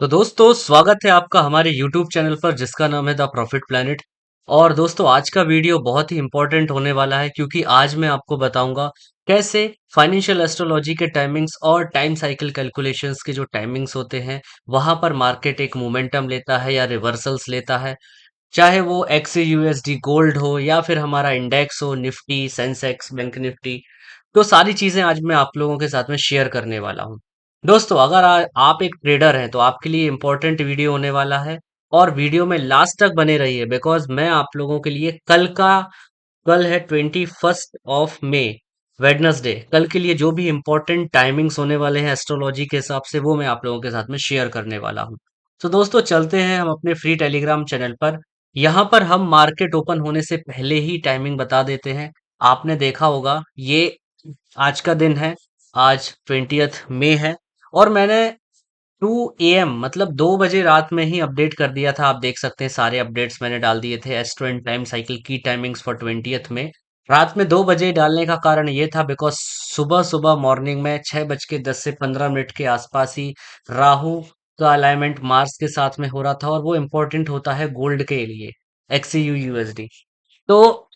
तो दोस्तों स्वागत है आपका हमारे YouTube चैनल पर जिसका नाम है द प्रॉफिट प्लैनेट। और दोस्तों आज का वीडियो बहुत ही इंपॉर्टेंट होने वाला है क्योंकि आज मैं आपको बताऊंगा कैसे फाइनेंशियल एस्ट्रोलॉजी के टाइमिंग्स और टाइम साइकिल कैलकुलेशंस के जो टाइमिंग्स होते हैं वहां पर मार्केट एक मोमेंटम लेता है या रिवर्सल्स लेता है। चाहे वो XAUSD गोल्ड हो या फिर हमारा इंडेक्स हो निफ्टी सेंसेक्स बैंक निफ्टी। तो सारी चीजें आज मैं आप लोगों के साथ में शेयर करने वाला हूँ। दोस्तों अगर आप एक ट्रेडर हैं तो आपके लिए इम्पोर्टेंट वीडियो होने वाला है। और वीडियो में लास्ट तक बने रहिए बिकॉज मैं आप लोगों के लिए कल है 21 ऑफ मई, वेडनेसडे। कल के लिए जो भी इम्पोर्टेंट टाइमिंग्स होने वाले हैं एस्ट्रोलॉजी के हिसाब से वो मैं आप लोगों के साथ में शेयर करने वाला हूँ। तो दोस्तों चलते हैं हम अपने फ्री टेलीग्राम चैनल पर। यहाँ पर हम मार्केट ओपन होने से पहले ही टाइमिंग बता देते हैं। आपने देखा होगा ये आज का दिन है। आज 20 मई है। और मैंने 2 AM मतलब 2 बजे रात में ही अपडेट कर दिया था। आप देख सकते हैं सारे अपडेट्स मैंने डाल दिए थे एस्ट्रो एंड टाइम साइकिल की टाइमिंग्स फॉर 20 में। रात में 2 बजे डालने का कारण ये था बिकॉज सुबह सुबह मॉर्निंग में 6:10 से 15 मिनट के आसपास ही राहु का अलाइनमेंट मार्स के साथ में हो रहा था और वो इम्पोर्टेंट होता है गोल्ड के लिए, XAUUSD। तो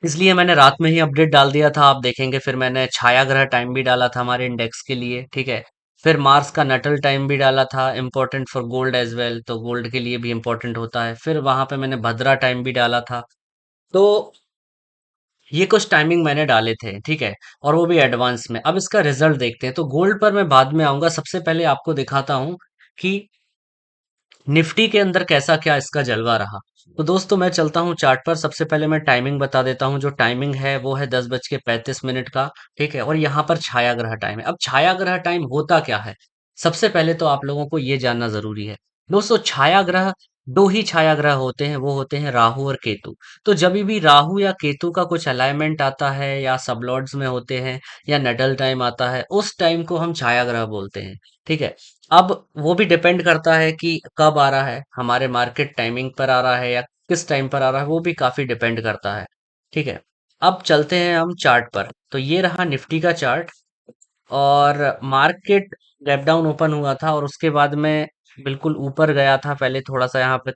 इसलिए मैंने रात में ही अपडेट डाल दिया था। आप देखेंगे फिर मैंने छाया ग्रह टाइम भी डाला था हमारे इंडेक्स के लिए, ठीक है। फिर मार्स का नटल टाइम भी डाला था, important for gold as well, तो गोल्ड के लिए भी इम्पोर्टेंट होता है। फिर वहां पे मैंने भद्रा टाइम भी डाला था। तो ये कुछ टाइमिंग मैंने डाले थे, ठीक है। और वो भी एडवांस में। अब इसका रिजल्ट देखते हैं। तो गोल्ड पर मैं बाद में आऊंगा, सबसे पहले आपको दिखाता हूँ कि निफ्टी के अंदर कैसा क्या इसका जलवा रहा। तो दोस्तों मैं चलता हूँ चार्ट पर। सबसे पहले मैं टाइमिंग बता देता हूँ। जो टाइमिंग है वो है 10:35 का, ठीक है। और यहाँ पर छाया ग्रह टाइम है। अब छाया ग्रह टाइम होता क्या है, सबसे पहले तो आप लोगों को ये जानना जरूरी है। दोस्तों छाया ग्रह, दो ही छाया ग्रह होते हैं, वो होते हैं राहु और केतु। तो जब भी राहु या केतु का कुछ अलाइनमेंट आता है या सबलॉर्ड्स में होते हैं या नडल टाइम आता है, उस टाइम को हम छाया ग्रह बोलते हैं, ठीक है। अब वो भी डिपेंड करता है कि कब आ रहा है, हमारे मार्केट टाइमिंग पर आ रहा है या किस टाइम पर आ रहा है, वो भी काफी डिपेंड करता है, ठीक है। अब चलते हैं हम चार्ट पर। तो ये रहा निफ्टी का चार्ट। और मार्केट गैप डाउन ओपन हुआ था और उसके बाद में बिल्कुल ऊपर गया था। पहले थोड़ा सा यहाँ पे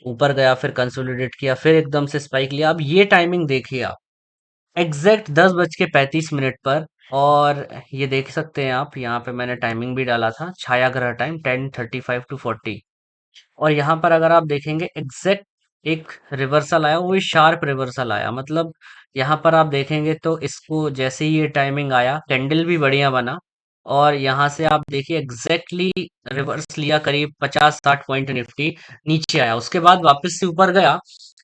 ऊपर गया, फिर कंसोलिडेट किया, फिर एकदम से स्पाइक लिया। अब ये टाइमिंग देखिए आप, एग्जैक्ट 10:35 पर। और ये देख सकते हैं आप, यहाँ पे मैंने टाइमिंग भी डाला था, छाया ग्रह टाइम 10:35 to 40। और यहाँ पर अगर आप देखेंगे एग्जैक्ट एक रिवर्सल आया, वो शार्प रिवर्सल आया। मतलब यहाँ पर आप देखेंगे तो इसको जैसे ही ये टाइमिंग आया, कैंडल भी बढ़िया बना। और यहाँ से आप देखिए एग्जैक्टली रिवर्स लिया, करीब 50-60 पॉइंट निफ्टी नीचे आया, उसके बाद वापस से ऊपर गया।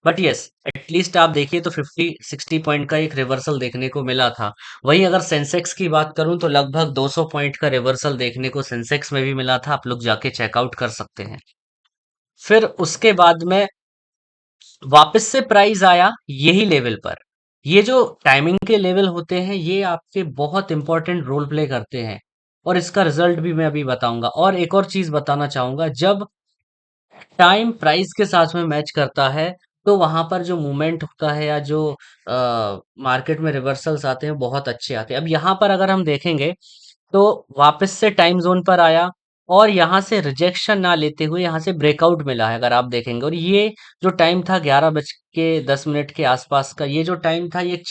बट यस, एटलीस्ट आप देखिए तो 50-60 पॉइंट का एक रिवर्सल देखने को मिला था। वहीं अगर सेंसेक्स की बात करूं तो लगभग 200 पॉइंट का रिवर्सल देखने को सेंसेक्स में भी मिला था। आप लोग जाके चेकआउट कर सकते हैं। फिर उसके बाद में वापस से प्राइस आया यही लेवल पर। ये जो टाइमिंग के लेवल होते हैं ये आपके बहुत इंपॉर्टेंट रोल प्ले करते हैं। और इसका रिजल्ट भी मैं अभी बताऊंगा। और एक और चीज बताना चाहूंगा, जब टाइम प्राइस के साथ में मैच करता है तो वहां पर जो मूवमेंट होता है या जो मार्केट में रिवर्सल्स आते हैं बहुत अच्छे आते हैं। अब यहाँ पर अगर हम देखेंगे तो वापस से टाइम जोन पर आया और यहाँ से रिजेक्शन ना लेते हुए यहाँ से ब्रेकआउट मिला है, अगर आप देखेंगे। और ये जो टाइम था 11:10 के आसपास का, ये जो टाइम था ये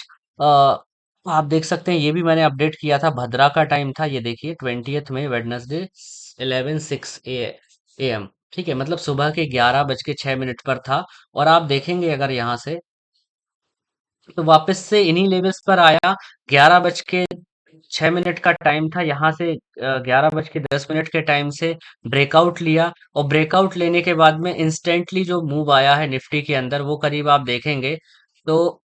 आप देख सकते हैं, ये भी मैंने अपडेट किया था। भद्रा का टाइम था, ये देखिए 20 में, वेडनेसडे 11:06 AM, ठीक है। मतलब सुबह के 11:06 पर था। और आप देखेंगे अगर यहाँ से तो वापस से इन्हीं लेवल्स पर आया। 11:06 का टाइम था, यहाँ से 11:10 के टाइम से ब्रेकआउट लिया। और ब्रेकआउट लेने के बाद में इंस्टेंटली जो मूव आया है निफ्टी के अंदर, वो करीब आप देखेंगे तो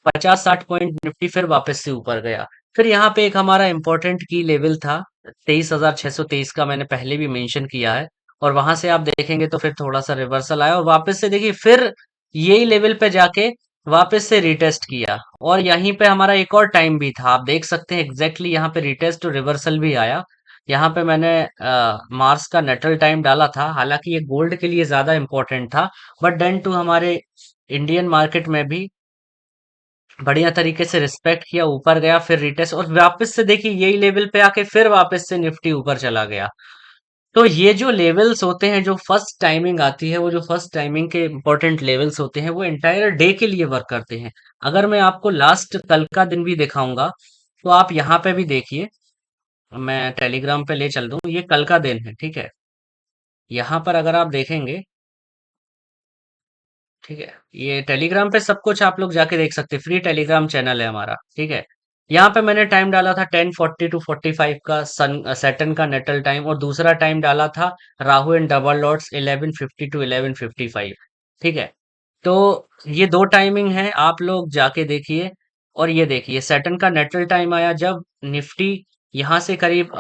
50-60 पॉइंट निफ्टी फिर वापस से ऊपर गया। फिर यहाँ पे एक हमारा इंपॉर्टेंट की लेवल था 23,623 का, मैंने पहले भी मेंशन किया है। और वहां से आप देखेंगे तो फिर थोड़ा सा रिवर्सल आया और वापस से देखिए फिर यही लेवल पे जाके वापस से रिटेस्ट किया। और यहीं पे हमारा एक और टाइम भी था, आप देख सकते हैं एग्जैक्टली यहाँ पे रिटेस्ट और रिवर्सल भी आया। यहाँ पे मैंने मार्स का नटल टाइम डाला था, हालांकि ये गोल्ड के लिए ज्यादा इंपॉर्टेंट था। बट देन टू हमारे इंडियन मार्केट में भी बढ़िया तरीके से रिस्पेक्ट किया, ऊपर गया, फिर रिटेस्ट, और वापस से देखिए यही लेवल पे आके फिर वापस से निफ्टी ऊपर चला गया। तो ये जो लेवल्स होते हैं, जो फर्स्ट टाइमिंग आती है, वो जो फर्स्ट टाइमिंग के इंपॉर्टेंट लेवल्स होते हैं, वो एंटायर डे के लिए वर्क करते हैं। अगर मैं आपको लास्ट कल का दिन भी दिखाऊंगा, तो आप यहाँ पे भी देखिए, मैं टेलीग्राम पे ले चल दूं, ये कल का दिन है, ठीक है। यहाँ पर अगर आप देखेंगे, ठीक है, ये टेलीग्राम पे सब कुछ आप लोग जाके देख सकते हैं, फ्री टेलीग्राम चैनल है हमारा, ठीक है। यहाँ पे मैंने टाइम डाला था 10:40 to 45 का सन सैटर्न का नेटल टाइम, और दूसरा टाइम डाला था Rahu and double lords 11:50 to 11:55, ठीक है। तो ये दो टाइमिंग है, आप लोग जाके देखिए। और ये देखिए सैटर्न का नेटल टाइम आया जब निफ्टी यहाँ से करीब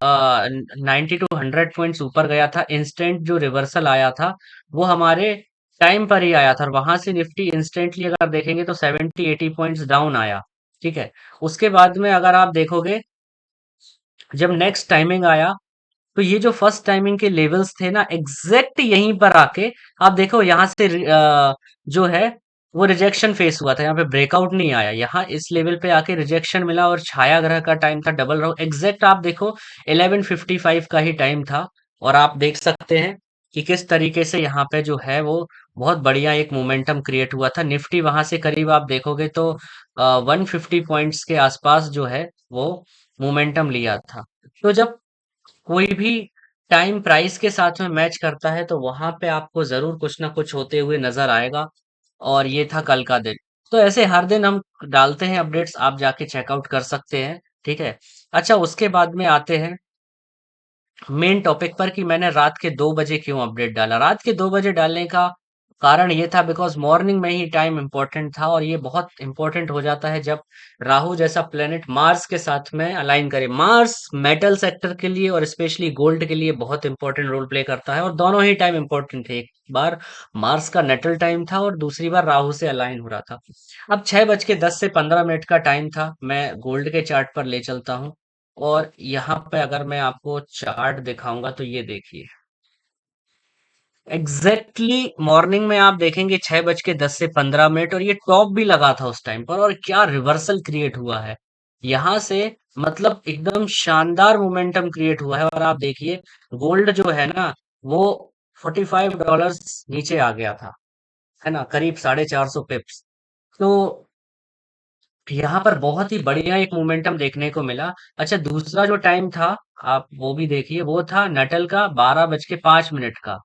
90 to 100 पॉइंट्स ऊपर गया था, इंस्टेंट जो रिवर्सल आया था वो हमारे टाइम पर ही आया था, और वहां से निफ्टी इंस्टेंटली अगर देखेंगे तो 70-80 पॉइंट्स डाउन आया, ठीक है। उसके बाद में अगर आप देखोगे, जब नेक्स्ट टाइमिंग आया, तो ये जो फर्स्ट टाइमिंग के लेवल्स थे ना, एग्जैक्ट यहीं पर आके आप देखो, यहाँ से जो है वो रिजेक्शन फेस हुआ था, यहाँ पे ब्रेकआउट नहीं आया, यहाँ इस लेवल पे आके रिजेक्शन मिला, और छाया ग्रह का टाइम था, डबल राउंड एग्जैक्ट आप देखो 11:55 का ही टाइम था। और आप देख सकते हैं कि किस तरीके से यहाँ पे जो है वो बहुत बढ़िया एक मोमेंटम क्रिएट हुआ था। निफ्टी वहां से करीब आप देखोगे तो 150 पॉइंट्स के आसपास जो है वो मोमेंटम लिया था। तो जब कोई भी टाइम प्राइस के साथ में मैच करता है, तो वहां पे आपको जरूर कुछ ना कुछ होते हुए नजर आएगा। और ये था कल का दिन। तो ऐसे हर दिन हम डालते हैं अपडेट्स, आप जाके चेकआउट कर सकते हैं, ठीक है। अच्छा, उसके बाद में आते हैं मेन टॉपिक पर, कि मैंने रात के 2 बजे क्यों अपडेट डाला। रात के 2 बजे डालने का कारण ये था बिकॉज मॉर्निंग में ही टाइम इंपॉर्टेंट था, और ये बहुत इंपॉर्टेंट हो जाता है जब राहु जैसा प्लेनेट मार्स के साथ में अलाइन करे। मार्स मेटल सेक्टर के लिए और स्पेशली गोल्ड के लिए बहुत इंपॉर्टेंट रोल प्ले करता है, और दोनों ही टाइम इंपॉर्टेंट थे। एक बार मार्स का नेटल टाइम था, और दूसरी बार राहु से अलाइन हो रहा था। अब 6:10 से 15 मिनट का टाइम था, मैं गोल्ड के चार्ट पर ले चलता हूँ। और यहाँ पे अगर मैं आपको चार्ट दिखाऊंगा, तो ये देखिए, एग्जैक्टली मॉर्निंग में आप देखेंगे 6:10 से 15 मिनट, और ये टॉप भी लगा था उस टाइम पर, और क्या रिवर्सल क्रिएट हुआ है यहाँ से। मतलब एकदम शानदार मोमेंटम क्रिएट हुआ है। और आप देखिए गोल्ड जो है ना, वो $45 नीचे आ गया था, है ना, करीब 450 पिप्स। तो यहाँ पर बहुत ही बढ़िया एक मोमेंटम देखने को मिला। अच्छा, दूसरा जो टाइम था, आप वो भी देखिए, वो था नटल का 12:05 का,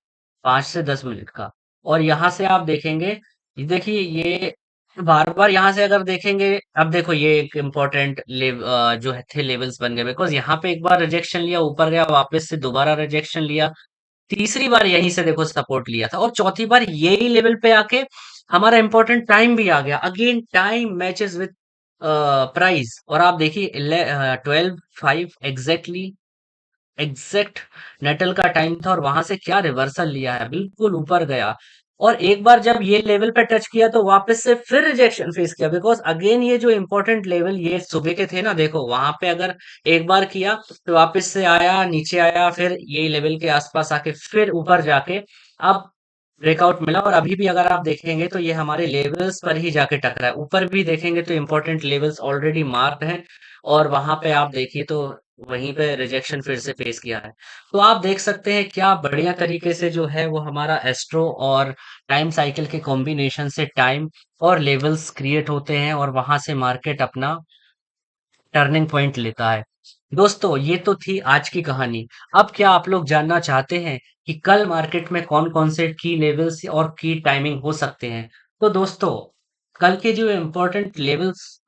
5 से 10 मिनट का। और यहाँ से आप देखेंगे, ये देखिए, ये बार बार यहाँ से अगर देखेंगे, अब देखो ये एक इम्पोर्टेंट जो है थे लेवल्स बन गए, बिकॉज यहाँ पे एक बार रिजेक्शन लिया, ऊपर गया, वापस से दोबारा रिजेक्शन लिया, तीसरी बार यहीं से देखो सपोर्ट लिया था, और चौथी बार यही लेवल पे आके हमारा इंपॉर्टेंट टाइम भी आ गया। Again time matches with price, और आप देखिए 12:05 एग्जैक्टली, एग्जैक्ट नेटल का टाइम था, और वहां से क्या रिवर्सल लिया है, बिल्कुल ऊपर गया। और एक बार जब ये लेवल पे टच किया, तो वापस से फिर रिजेक्शन फेस किया, बिकॉज अगेन ये जो इंपॉर्टेंट लेवल ये सुबह के थे ना, देखो वहां पे अगर एक बार किया, तो वापस से आया, नीचे आया, फिर यही लेवल के आसपास आके फिर ऊपर जाके अब ब्रेकआउट मिला। और अभी भी अगर आप देखेंगे, तो ये हमारे लेवल्स पर ही जाके टकरा है। ऊपर भी देखेंगे तो इंपॉर्टेंट लेवल्स ऑलरेडी मार्क्ड हैं, और वहां पे आप देखिए तो वहीं पे रिजेक्शन फिर से फेस किया है। तो आप देख सकते हैं क्या बढ़िया तरीके से जो है वो हमारा एस्ट्रो और टाइम साइकिल के कॉम्बिनेशन से टाइम और लेवल्स क्रिएट होते हैं, और वहां से मार्केट अपना टर्निंग पॉइंट लेता है। दोस्तों, ये तो थी आज की कहानी। अब क्या आप लोग जानना चाहते हैं कि कल मार्केट में कौन कौन से की लेवल्स और की टाइमिंग हो सकते हैं? तो दोस्तों, कल के जो इम्पोर्टेंट लेवल्स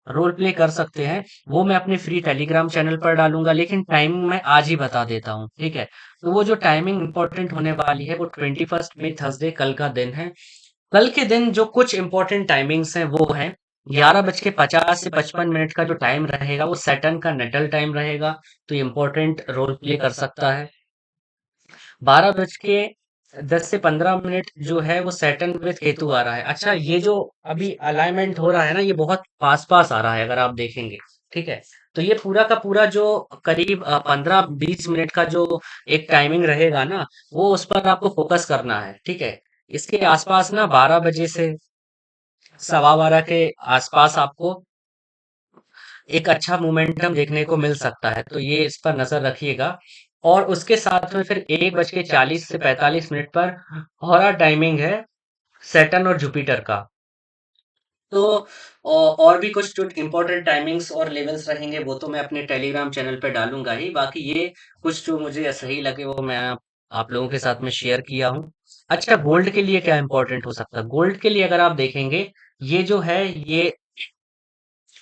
रोल प्ले कर सकते हैं, वो मैं अपने फ्री टेलीग्राम चैनल पर डालूंगा, लेकिन टाइमिंग मैं आज ही बता देता हूँ, ठीक है। तो वो जो टाइमिंग इंपॉर्टेंट होने वाली है, वो 21 मई थर्सडे कल का दिन है। कल के दिन जो कुछ इंपॉर्टेंट टाइमिंग्स हैं, वो हैं 11:50 से 55 मिनट का जो टाइम रहेगा, वो सैटर्न का नेटल टाइम रहेगा, तो ये इंपॉर्टेंट रोल प्ले कर सकता है। 12:10 से 15 मिनट जो है वो सैटर्न विद केतु आ रहा है। अच्छा, ये जो अभी अलाइनमेंट हो रहा है ना, ये बहुत पास पास आ रहा है अगर आप देखेंगे, ठीक है। तो ये पूरा का पूरा जो करीब 15-20 मिनट का जो एक टाइमिंग रहेगा ना, वो उस पर आपको फोकस करना है, ठीक है। इसके आसपास ना 12 बजे से 12:15 के आसपास आपको एक अच्छा मोमेंटम देखने को मिल सकता है, तो ये इस पर नज़र रखिएगा। और उसके साथ में फिर 1:40 से 45 मिनट पर हमारा टाइमिंग है सैटर्न और जुपिटर का। तो और भी कुछ जो इम्पोर्टेंट टाइमिंग्स और लेवल्स रहेंगे वो तो मैं अपने टेलीग्राम चैनल पे डालूँगा ही, बाकी ये कुछ जो मुझे सही लगे वो मैं आप लोगों के साथ में शेयर किया हूँ। अच्छा, गोल्ड के लिए क्या इम्पोर्टेंट हो सकता है? गोल्ड के लिए अगर आप देखेंगे, ये जो है ये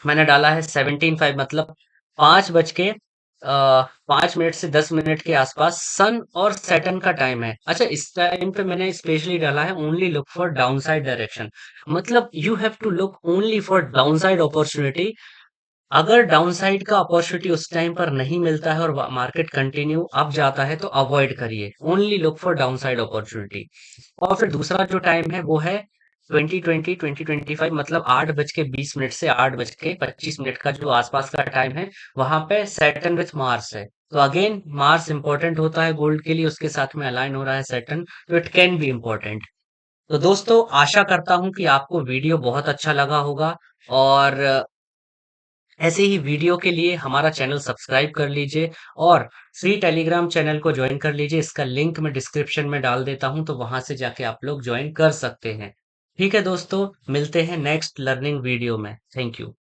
मैंने डाला है 17:05, मतलब 5 बज के 5 मिनट से 10 मिनट के आसपास सन और सैटर्न का टाइम है। अच्छा, इस टाइम पे मैंने स्पेशली डाला है only look for downside direction, मतलब you have to look only for downside opportunity. अगर डाउनसाइड का अपॉर्चुनिटी उस टाइम पर नहीं मिलता है और मार्केट कंटिन्यू अप जाता है तो अवॉइड करिए, only look for downside opportunity. और फिर दूसरा जो टाइम है वो है 20:20 मतलब 8:20 से 8:25 का जो आसपास का टाइम है, वहां पे सैटर्न विथ मार्स है। तो अगेन मार्स इंपॉर्टेंट होता है गोल्ड के लिए, उसके साथ में अलाइन हो रहा है सैटर्न, तो इट कैन बी इम्पोर्टेंट। तो दोस्तों, आशा करता हूं कि आपको वीडियो बहुत अच्छा लगा होगा। और ऐसे ही वीडियो के लिए हमारा चैनल सब्सक्राइब कर लीजिए और फ्री टेलीग्राम चैनल को ज्वाइन कर लीजिए। इसका लिंक मैं डिस्क्रिप्शन में डाल देता हूं, तो वहां से जाके आप लोग ज्वाइन कर सकते हैं। ठीक है दोस्तों, मिलते हैं नेक्स्ट लर्निंग वीडियो में। Thank you.